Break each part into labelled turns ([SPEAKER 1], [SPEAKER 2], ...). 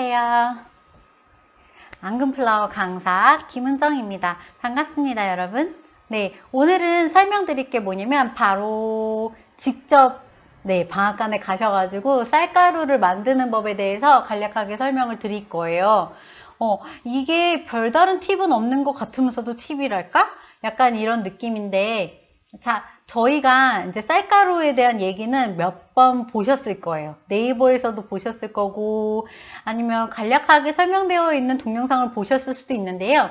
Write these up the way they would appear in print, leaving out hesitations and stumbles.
[SPEAKER 1] 안녕하세요. 앙금플라워 강사 김은정입니다. 반갑습니다, 여러분. 네, 오늘은 설명드릴 게 뭐냐면 바로 직접 방앗간에 가셔가지고 쌀가루를 만드는 법에 대해서 간략하게 설명을 드릴 거예요. 이게 별다른 팁은 없는 것 같으면서도 팁이랄까? 약간 이런 느낌인데, 자, 저희가 이제 쌀가루에 대한 얘기는 몇 번 보셨을 거예요. 네이버에서도 보셨을 거고, 아니면 간략하게 설명되어 있는 동영상을 보셨을 수도 있는데요.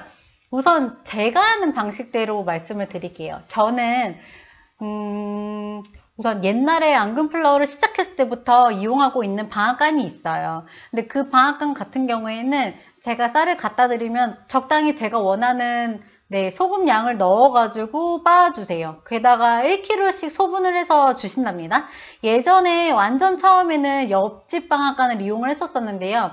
[SPEAKER 1] 우선 제가 하는 방식대로 말씀을 드릴게요. 저는, 우선 옛날에 앙금플라워를 시작했을 때부터 이용하고 있는 방앗간이 있어요. 근데 그 방앗간 같은 경우에는 제가 쌀을 갖다 드리면 적당히 제가 원하는 소금 양을 넣어가지고 빻아주세요. 게다가 1kg씩 소분을 해서 주신답니다. 예전에 완전 처음에는 옆집 방앗간을 이용을 했었는데요.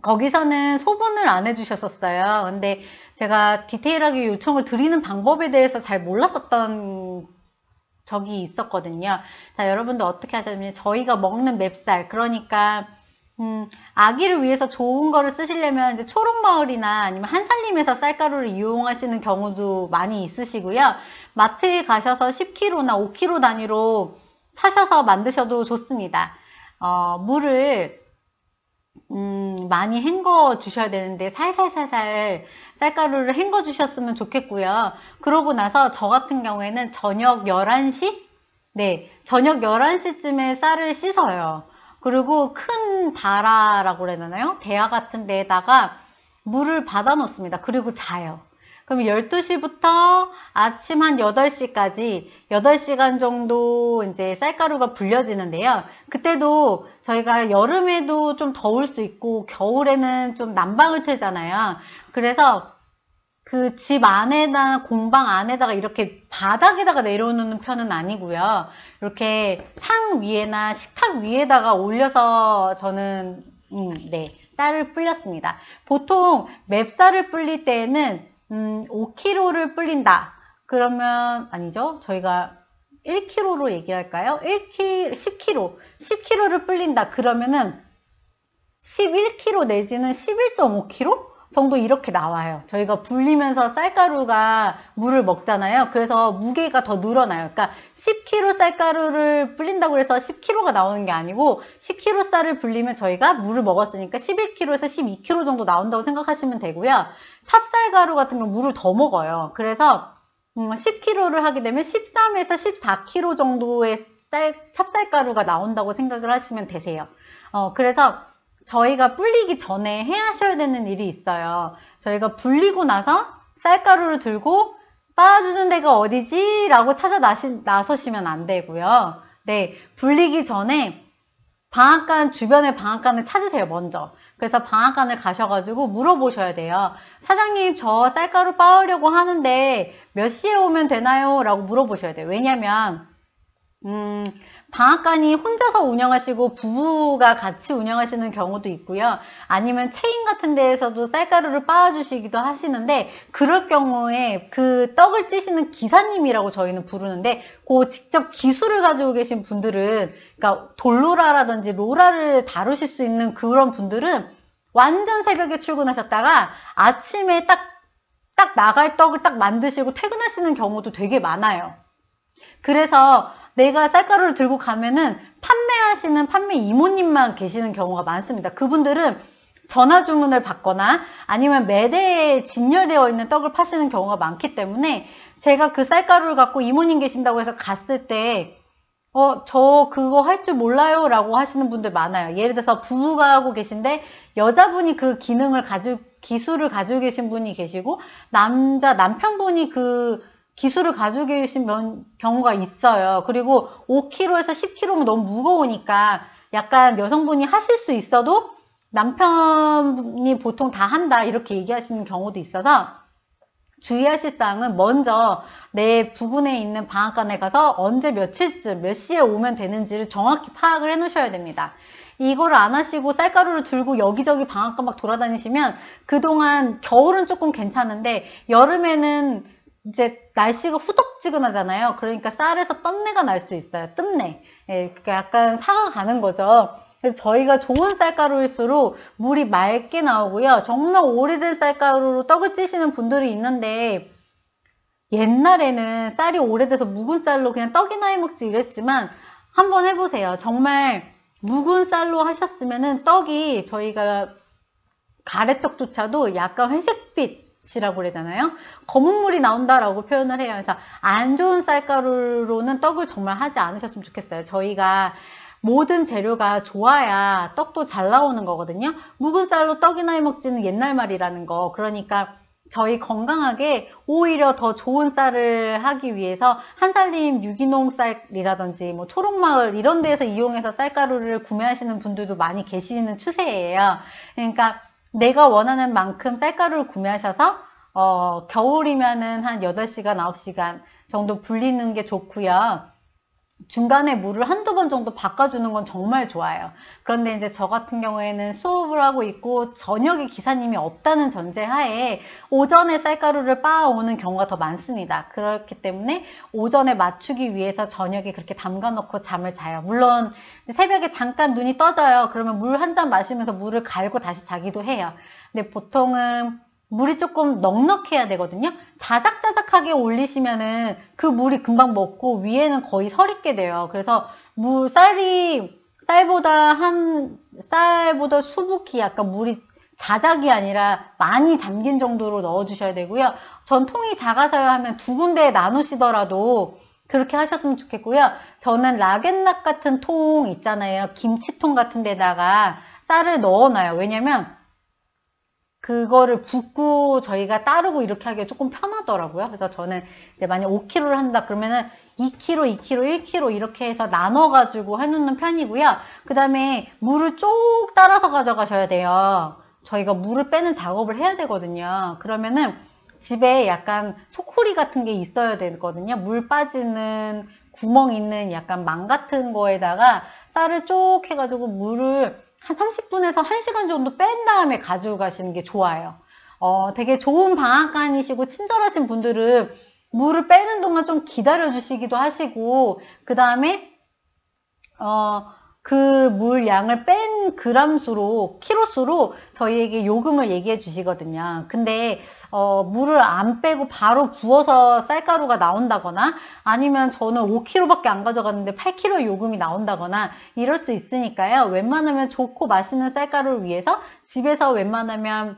[SPEAKER 1] 거기서는 소분을 안 해주셨었어요. 근데 제가 디테일하게 요청을 드리는 방법에 대해서 잘 몰랐었던 적이 있었거든요. 자, 여러분도 어떻게 하셨냐면 저희가 먹는 맵쌀, 그러니까 아기를 위해서 좋은 거를 쓰시려면 이제 초록마을이나 아니면 한살림에서 쌀가루를 이용하시는 경우도 많이 있으시고요. 마트에 가셔서 10kg나 5kg 단위로 사셔서 만드셔도 좋습니다. 물을 많이 헹궈 주셔야 되는데 살살살살 쌀가루를 헹궈 주셨으면 좋겠고요. 그러고 나서 저 같은 경우에는 저녁 11시? 저녁 11시쯤에 쌀을 씻어요. 그리고 큰 다라라고 그래야 되나요? 대야 같은 데에다가 물을 받아 놓습니다. 그리고 자요. 그럼 12시부터 아침 한 8시까지 8시간 정도 이제 쌀가루가 불려지는데요. 그때도 저희가 여름에도 좀 더울 수 있고 겨울에는 좀 난방을 틀잖아요. 그래서 그 집 안에나 공방 안에다가 이렇게 바닥에다가 내려놓는 편은 아니고요. 이렇게 상 위에나 식탁 위에다가 올려서 저는 쌀을 불렸습니다. 보통 맵쌀을 불릴 때에는 5kg를 불린다. 그러면 아니죠. 저희가 1kg로 얘기할까요? 10kg를 불린다. 그러면은 11kg 내지는 11.5kg 정도 이렇게 나와요. 저희가 불리면서 쌀가루가 물을 먹잖아요. 그래서 무게가 더 늘어나요. 그러니까 10kg 쌀가루를 불린다고 해서 10kg가 나오는 게 아니고 10kg 쌀을 불리면 저희가 물을 먹었으니까 11kg에서 12kg 정도 나온다고 생각하시면 되고요. 찹쌀가루 같은 경우 물을 더 먹어요. 그래서 10kg를 하게 되면 13에서 14kg 정도의 찹쌀가루가 나온다고 생각을 하시면 되세요. 그래서 저희가 불리기 전에 하셔야 되는 일이 있어요. 저희가 불리고 나서 쌀가루를 들고 빻아주는 데가 어디지? 라고 찾아 나서시면 안 되고요. 불리기 전에 방앗간, 주변의 방앗간을 찾으세요, 먼저. 그래서 방앗간을 가셔가지고 물어보셔야 돼요. 사장님, 저 쌀가루 빻으려고 하는데 몇 시에 오면 되나요? 라고 물어보셔야 돼요. 왜냐면, 방앗간이 혼자서 운영하시고 부부가 같이 운영하시는 경우도 있고요. 아니면 체인 같은 데에서도 쌀가루를 빻아주시기도 하시는데 그럴 경우에 그 떡을 찌시는 기사님이라고 저희는 부르는데 그 직접 기술을 가지고 계신 분들은 그러니까 돌로라라든지 로라를 다루실 수 있는 그런 분들은 완전 새벽에 출근하셨다가 아침에 딱 나갈 떡을 딱 만드시고 퇴근하시는 경우도 되게 많아요. 그래서 내가 쌀가루를 들고 가면은 판매하시는 판매 이모님만 계시는 경우가 많습니다. 그분들은 전화 주문을 받거나 아니면 매대에 진열되어 있는 떡을 파시는 경우가 많기 때문에 제가 그 쌀가루를 갖고 이모님 계신다고 해서 갔을 때 저 그거 할 줄 몰라요 라고 하시는 분들 많아요. 예를 들어서 부부가 하고 계신데 여자분이 그 기술을 가지고 계신 분이 계시고 남편분이 그 기술을 가지고 계신 경우가 있어요. 그리고 5kg에서 10kg면 너무 무거우니까 약간 여성분이 하실 수 있어도 남편이 보통 다 한다 이렇게 얘기하시는 경우도 있어서 주의하실 사항은 먼저 내 부근에 있는 방앗간에 가서 언제 며칠쯤 몇 시에 오면 되는지를 정확히 파악을 해 놓으셔야 됩니다. 이거를 안 하시고 쌀가루를 들고 여기저기 방앗간 막 돌아다니시면 그동안 겨울은 조금 괜찮은데 여름에는 이제 날씨가 후덥지근하잖아요. 그러니까 쌀에서 떴내가 날 수 있어요. 뜸내. 그러니까 약간 사가 가는 거죠. 그래서 저희가 좋은 쌀가루일수록 물이 맑게 나오고요. 정말 오래된 쌀가루로 떡을 찌시는 분들이 있는데 옛날에는 쌀이 오래돼서 묵은 쌀로 그냥 떡이나 해먹지 이랬지만 한번 해보세요. 정말 묵은 쌀로 하셨으면은 떡이 저희가 가래떡조차도 약간 회색빛이라고 그래야 되나요? 검은 물이 나온다라고 표현을 해요. 그래서 안 좋은 쌀가루로는 떡을 정말 하지 않으셨으면 좋겠어요. 저희가 모든 재료가 좋아야 떡도 잘 나오는 거거든요. 묵은 쌀로 떡이나 해먹지는 옛날 말이라는 거. 그러니까 저희 건강하게 오히려 더 좋은 쌀을 하기 위해서 한살림 유기농 쌀이라든지 뭐 초록마을 이런 데에서 이용해서 쌀가루를 구매하시는 분들도 많이 계시는 추세예요. 그러니까 내가 원하는 만큼 쌀가루를 구매하셔서 겨울이면은 한 8시간, 9시간 정도 불리는 게 좋고요. 중간에 물을 한두 번 정도 바꿔주는 건 정말 좋아요. 그런데 이제 저 같은 경우에는 수업을 하고 있고 저녁에 기사님이 없다는 전제하에 오전에 쌀가루를 빻아오는 경우가 더 많습니다. 그렇기 때문에 오전에 맞추기 위해서 저녁에 그렇게 담가 놓고 잠을 자요. 물론 새벽에 잠깐 눈이 떠져요. 그러면 물 한 잔 마시면서 물을 갈고 다시 자기도 해요. 근데 보통은 물이 조금 넉넉해야 되거든요. 자작자작하게 올리시면은 그 물이 금방 먹고 위에는 거의 설익게 돼요. 그래서 쌀보다 수북히 약간 물이 자작이 아니라 많이 잠긴 정도로 넣어주셔야 되고요. 전 통이 작아서요 하면 두 군데에 나누시더라도 그렇게 하셨으면 좋겠고요. 저는 락앤락 같은 통 있잖아요. 김치통 같은 데다가 쌀을 넣어놔요. 왜냐면 그거를 붓고 저희가 따르고 이렇게 하기가 조금 편하더라고요. 그래서 저는 이제 만약 5kg를 한다 그러면은 2kg, 2kg, 1kg 이렇게 해서 나눠가지고 해놓는 편이고요. 그 다음에 물을 쭉 따라서 가져가셔야 돼요. 저희가 물을 빼는 작업을 해야 되거든요. 그러면은 집에 약간 소쿠리 같은 게 있어야 되거든요. 물 빠지는 구멍 있는 약간 망 같은 거에다가 쌀을 쭉 해가지고 물을 한 30분에서 1시간 정도 뺀 다음에 가지고 가시는 게 좋아요. 되게 좋은 방앗간이시고 친절하신 분들은 물을 빼는 동안 좀 기다려 주시기도 하시고, 그 다음에, 그 물 양을 뺀 그람수로, 키로수로 저희에게 요금을 얘기해 주시거든요. 근데, 물을 안 빼고 바로 부어서 쌀가루가 나온다거나, 아니면 저는 5kg밖에 안 가져갔는데 8kg 요금이 나온다거나, 이럴 수 있으니까요. 웬만하면 좋고 맛있는 쌀가루를 위해서 집에서 웬만하면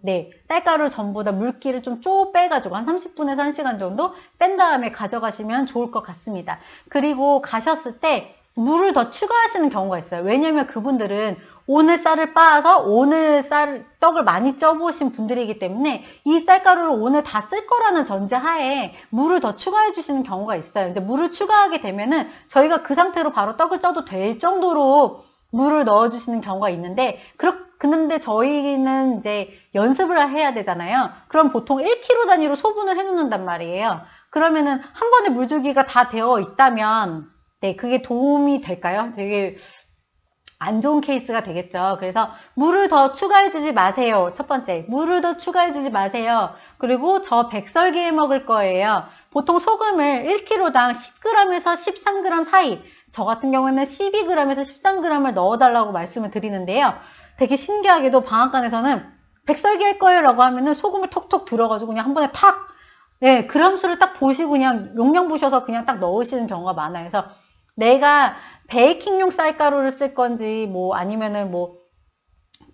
[SPEAKER 1] 네, 쌀가루 전부 다 물기를 좀 쭉 빼가지고 한 30분에서 1시간 정도 뺀 다음에 가져가시면 좋을 것 같습니다. 그리고 가셨을 때 물을 더 추가하시는 경우가 있어요. 왜냐면 그분들은 오늘 쌀을 빻아서 오늘 떡을 많이 쪄보신 분들이기 때문에 이 쌀가루를 오늘 다 쓸 거라는 전제하에 물을 더 추가해 주시는 경우가 있어요. 이제 물을 추가하게 되면은 저희가 그 상태로 바로 떡을 쪄도 될 정도로 물을 넣어 주시는 경우가 있는데, 그런데 저희는 이제 연습을 해야 되잖아요. 그럼 보통 1kg 단위로 소분을 해 놓는단 말이에요. 그러면은 한 번에 물주기가 다 되어 있다면, 네, 그게 도움이 될까요? 되게 안 좋은 케이스가 되겠죠. 그래서 물을 더 추가해 주지 마세요. 첫 번째, 물을 더 추가해 주지 마세요. 그리고 저 백설기 해 먹을 거예요. 보통 소금을 1kg당 10g에서 13g 사이, 저 같은 경우에는 12g에서 13g을 넣어달라고 말씀을 드리는데요. 되게 신기하게도 방앗간에서는 백설기 할 거예요 라고 하면은 소금을 톡톡 들어가지고 그냥 한 번에 탁, 네, 그람수를 딱 보시고 그냥 용량 보셔서 그냥 딱 넣으시는 경우가 많아요. 그래서 내가 베이킹용 쌀가루를 쓸 건지, 뭐 아니면은 뭐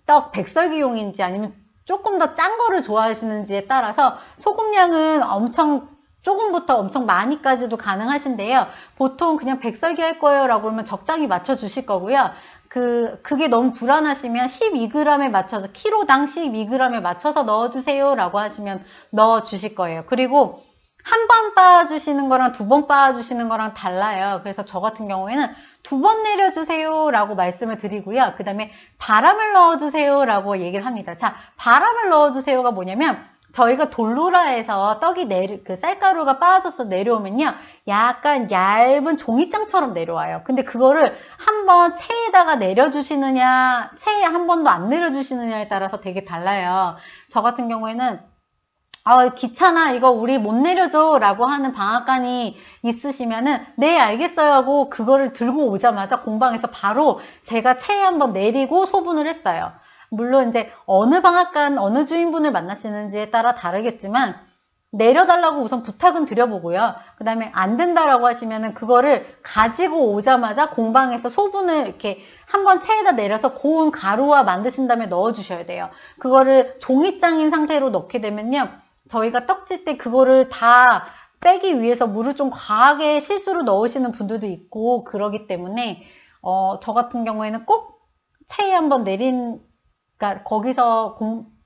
[SPEAKER 1] 떡 백설기용인지 아니면 조금 더 짠 거를 좋아하시는지에 따라서 소금량은 조금부터 엄청 많이까지도 가능하신데요. 보통 그냥 백설기 할 거예요 라고 하면 적당히 맞춰 주실 거고요. 그게 너무 불안하시면 12g에 맞춰서, 키로당 12g에 맞춰서 넣어주세요 라고 하시면 넣어 주실 거예요. 그리고 한 번 빻아주시는 거랑 두 번 빻아주시는 거랑 달라요. 그래서 저 같은 경우에는 2번 내려주세요 라고 말씀을 드리고요. 그 다음에 바람을 넣어주세요 라고 얘기를 합니다. 자, 바람을 넣어주세요가 뭐냐면, 저희가 돌로라에서 그 쌀가루가 빠져서 내려오면요, 약간 얇은 종이장처럼 내려와요. 근데 그거를 한번 체에다가 내려주시느냐, 체에 한 번도 안 내려주시느냐에 따라서 되게 달라요. 저 같은 경우에는 아, 귀찮아. 이거 우리 못 내려줘. 라고 하는 방앗간이 있으시면은, 네, 알겠어요. 하고 그거를 들고 오자마자 공방에서 바로 제가 체에 한번 내리고 소분을 했어요. 물론 이제 어느 방앗간, 어느 주인분을 만나시는지에 따라 다르겠지만, 내려달라고 우선 부탁은 드려보고요. 그 다음에 안 된다라고 하시면은 그거를 가지고 오자마자 공방에서 소분을 이렇게 한번 체에다 내려서 고운 가루와 만드신 다음에 넣어주셔야 돼요. 그거를 종이장인 상태로 넣게 되면요. 저희가 떡질 때 그거를 다 빼기 위해서 물을 좀 과하게 실수로 넣으시는 분들도 있고 그러기 때문에 저 같은 경우에는 꼭 체에 한번 그러니까 거기서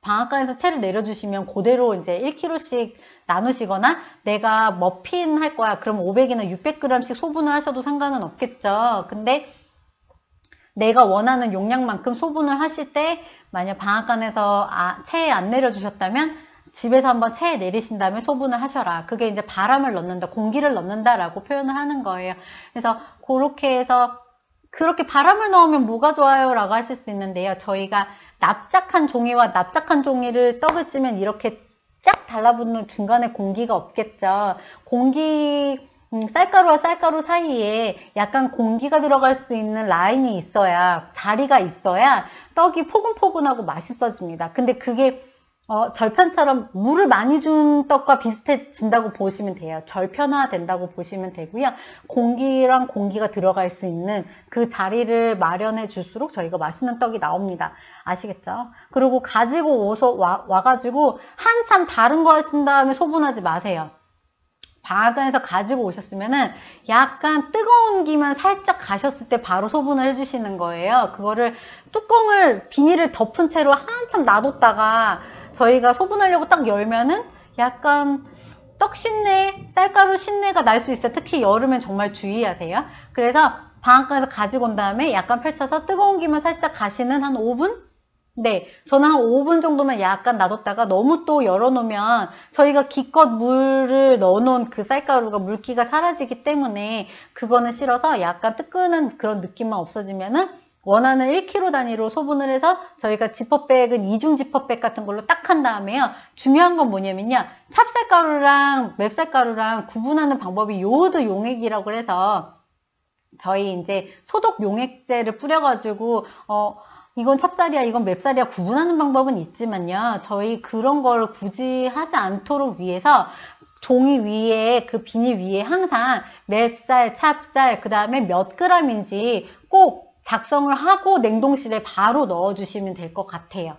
[SPEAKER 1] 방앗간에서 채를 내려주시면 그대로 이제 1kg씩 나누시거나 내가 머핀 할 거야. 그럼 500이나 600g씩 소분을 하셔도 상관은 없겠죠. 근데 내가 원하는 용량만큼 소분을 하실 때 만약 방앗간에서 체에 안 내려주셨다면 집에서 한번 체에 내리신 다음에 소분을 하셔라. 그게 이제 바람을 넣는다, 공기를 넣는다라고 표현을 하는 거예요. 그래서 그렇게 해서 그렇게 바람을 넣으면 뭐가 좋아요? 라고 하실 수 있는데요. 저희가 납작한 종이와 납작한 종이를 떡을 찌면 이렇게 쫙 달라붙는 중간에 공기가 없겠죠. 쌀가루와 쌀가루 사이에 약간 공기가 들어갈 수 있는 라인이 있어야, 자리가 있어야 떡이 포근포근하고 맛있어집니다. 근데 그게 절편처럼 물을 많이 준 떡과 비슷해진다고 보시면 돼요. 절편화 된다고 보시면 되고요. 공기랑 공기가 들어갈 수 있는 그 자리를 마련해 줄수록 저희가 맛있는 떡이 나옵니다. 아시겠죠? 그리고 가지고 와가지고 한참 다른 거 하신 다음에 소분하지 마세요. 방앗간에서 가지고 오셨으면은 약간 뜨거운 기만 살짝 가셨을 때 바로 소분을 해주시는 거예요. 그거를 비닐을 덮은 채로 한참 놔뒀다가 저희가 소분하려고 딱 열면은 약간 떡 신내, 쌀가루 신내가 날 수 있어요. 특히 여름엔 정말 주의하세요. 그래서 방앗간에서 가지고 온 다음에 약간 펼쳐서 뜨거운 기만 살짝 가시는 한 5분? 네, 저는 한 5분 정도만 약간 놔뒀다가 너무 또 열어놓으면 저희가 기껏 물을 넣어놓은 그 쌀가루가 물기가 사라지기 때문에 그거는 싫어서 약간 뜨끈한 그런 느낌만 없어지면은 원하는 1kg 단위로 소분을 해서 저희가 지퍼백은 이중 지퍼백 같은 걸로 딱 한 다음에요. 중요한 건 뭐냐면요. 찹쌀가루랑 맵쌀가루랑 구분하는 방법이 요오드 용액이라고 해서 저희 이제 소독 용액제를 뿌려가지고 이건 찹쌀이야, 이건 맵쌀이야 구분하는 방법은 있지만요. 저희 그런 걸 굳이 하지 않도록 위해서 종이 위에, 그 비닐 위에 항상 맵쌀, 찹쌀, 그 다음에 몇 g인지 꼭 작성을 하고 냉동실에 바로 넣어주시면 될 것 같아요.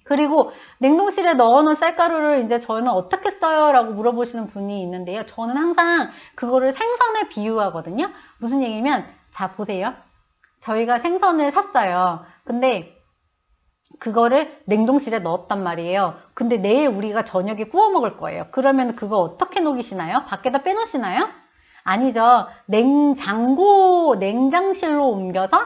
[SPEAKER 1] 그리고 냉동실에 넣어놓은 쌀가루를 이제 저는 어떻게 써요? 라고 물어보시는 분이 있는데요. 저는 항상 그거를 생선에 비유하거든요. 무슨 얘기냐면, 자, 보세요. 저희가 생선을 샀어요. 근데 그거를 냉동실에 넣었단 말이에요. 근데 내일 우리가 저녁에 구워 먹을 거예요. 그러면 그거 어떻게 녹이시나요? 밖에다 빼놓으시나요? 아니죠. 냉장실로 옮겨서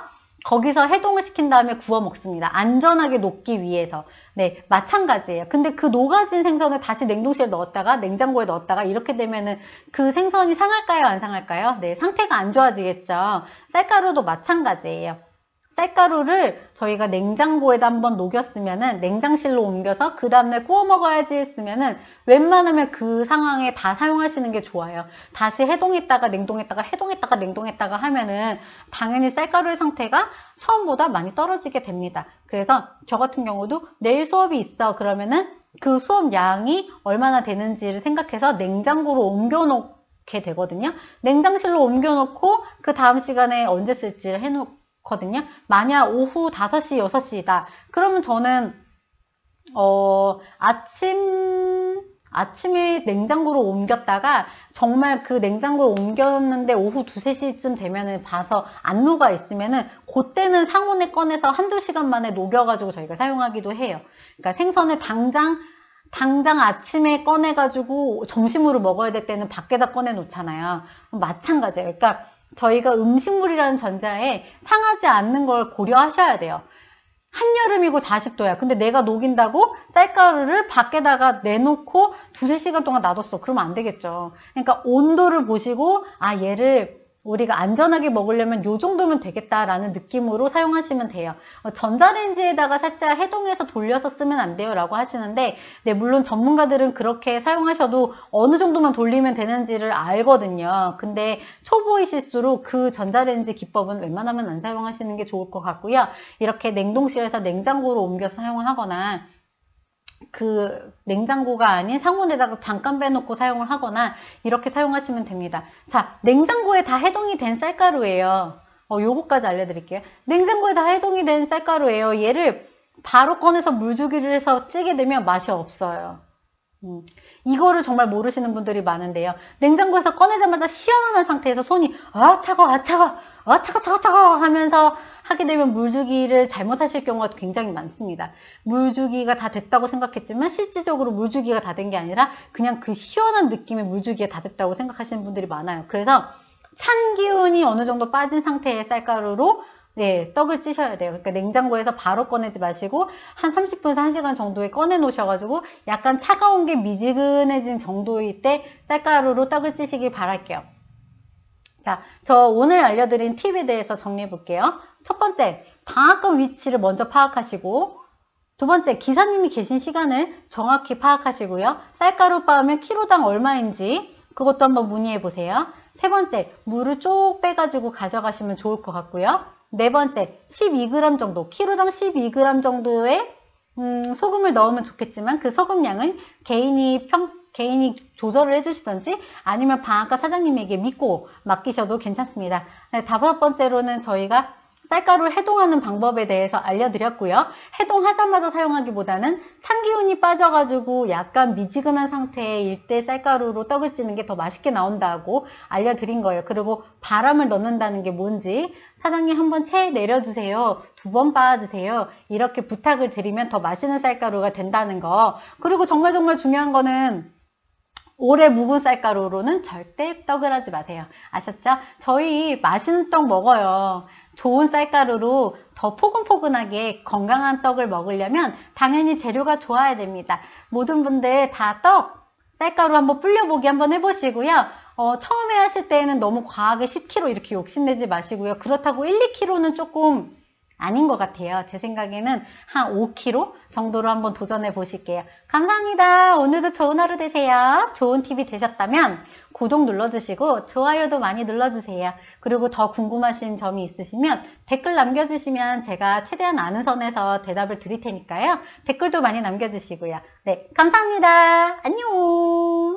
[SPEAKER 1] 거기서 해동을 시킨 다음에 구워 먹습니다. 안전하게 녹기 위해서. 네, 마찬가지예요. 근데 그 녹아진 생선을 다시 냉동실에 넣었다가 냉장고에 넣었다가 이렇게 되면은 그 생선이 상할까요? 안 상할까요? 네, 상태가 안 좋아지겠죠. 쌀가루도 마찬가지예요. 쌀가루를 저희가 냉장고에다 한번 녹였으면은 냉장실로 옮겨서 그 다음날 구워 먹어야지 했으면은 웬만하면 그 상황에 다 사용하시는 게 좋아요. 다시 해동했다가 냉동했다가 해동했다가 냉동했다가 하면은 당연히 쌀가루의 상태가 처음보다 많이 떨어지게 됩니다. 그래서 저 같은 경우도 내일 수업이 있어 그러면은 그 수업 양이 얼마나 되는지를 생각해서 냉장고로 옮겨 놓게 되거든요. 냉장실로 옮겨 놓고 그 다음 시간에 언제 쓸지를 해놓고 거든요. 만약 오후 5시, 6시다. 그러면 저는 아침에 냉장고로 옮겼다가 정말 그 냉장고로 옮겼는데 오후 2, 3시쯤 되면은 봐서 안 녹아 있으면은 그때는 상온에 꺼내서 한두 시간 만에 녹여가지고 저희가 사용하기도 해요. 그러니까 생선을 당장 아침에 꺼내가지고 점심으로 먹어야 될 때는 밖에다 꺼내 놓잖아요. 마찬가지예요. 그러니까 저희가 음식물이라는 전자에 상하지 않는 걸 고려하셔야 돼요. 한여름이고 40도야. 근데 내가 녹인다고 쌀가루를 밖에다가 내놓고 2, 3시간 동안 놔뒀어. 그러면 안 되겠죠. 그러니까 온도를 보시고 얘를 우리가 안전하게 먹으려면 요 정도면 되겠다라는 느낌으로 사용하시면 돼요. 전자레인지에다가 살짝 해동해서 돌려서 쓰면 안 돼요 라고 하시는데, 네, 물론 전문가들은 그렇게 사용하셔도 어느 정도만 돌리면 되는지를 알거든요. 근데 초보이실수록 그 전자레인지 기법은 웬만하면 안 사용하시는 게 좋을 것 같고요. 이렇게 냉동실에서 냉장고로 옮겨서 사용을 하거나, 그 냉장고가 아닌 상온에다가 잠깐 빼놓고 사용을 하거나 이렇게 사용하시면 됩니다. 자, 냉장고에 다 해동이 된 쌀가루예요. 요거까지 알려드릴게요. 냉장고에 다 해동이 된 쌀가루예요. 얘를 바로 꺼내서 물주기를 해서 찌게 되면 맛이 없어요. 이거를 정말 모르시는 분들이 많은데요. 냉장고에서 꺼내자마자 시원한 상태에서 손이 차가워 하면서 하게 되면 물주기를 잘못하실 경우가 굉장히 많습니다. 물주기가 다 됐다고 생각했지만 실질적으로 물주기가 다 된 게 아니라 그냥 그 시원한 느낌의 물주기가 다 됐다고 생각하시는 분들이 많아요. 그래서 찬 기운이 어느 정도 빠진 상태의 쌀가루로 네, 떡을 찌셔야 돼요. 그러니까 냉장고에서 바로 꺼내지 마시고 한 30분에서 1시간 정도에 꺼내 놓으셔가지고 약간 차가운 게 미지근해진 정도일 때 쌀가루로 떡을 찌시길 바랄게요. 자, 저 오늘 알려드린 팁에 대해서 정리해 볼게요. 첫 번째, 방앗간 위치를 먼저 파악하시고, 두 번째, 기사님이 계신 시간을 정확히 파악하시고요. 쌀가루 빻으면 키로당 얼마인지 그것도 한번 문의해 보세요. 세 번째, 물을 쭉 빼가지고 가져가시면 좋을 것 같고요. 네 번째, 12g 정도, 키로당 12g 정도의 소금을 넣으면 좋겠지만 그 소금 양은 개인이 조절을 해주시던지 아니면 방앗간 사장님에게 믿고 맡기셔도 괜찮습니다. 네, 다섯 번째로는 저희가 쌀가루를 해동하는 방법에 대해서 알려드렸고요. 해동하자마자 사용하기보다는 찬 기운이 빠져가지고 약간 미지근한 상태일 때 쌀가루로 떡을 찌는 게 더 맛있게 나온다고 알려드린 거예요. 그리고 바람을 넣는다는 게 뭔지 사장님 한번 채 내려주세요. 2번 빻아주세요. 이렇게 부탁을 드리면 더 맛있는 쌀가루가 된다는 거. 그리고 정말 중요한 거는 오래 묵은 쌀가루로는 절대 떡을 하지 마세요. 아셨죠? 저희 맛있는 떡 먹어요. 좋은 쌀가루로 더 포근포근하게 건강한 떡을 먹으려면 당연히 재료가 좋아야 됩니다. 모든 분들 다 쌀가루 한번 불려보기 한번 해보시고요. 처음에 하실 때에는 너무 과하게 10kg 이렇게 욕심내지 마시고요. 그렇다고 1, 2kg는 조금 아닌 것 같아요. 제 생각에는 한 5kg 정도로 한번 도전해 보실게요. 감사합니다. 오늘도 좋은 하루 되세요. 좋은 팁이 되셨다면 구독 눌러주시고 좋아요도 많이 눌러주세요. 그리고 더 궁금하신 점이 있으시면 댓글 남겨주시면 제가 최대한 아는 선에서 대답을 드릴 테니까요. 댓글도 많이 남겨주시고요. 네, 감사합니다. 안녕.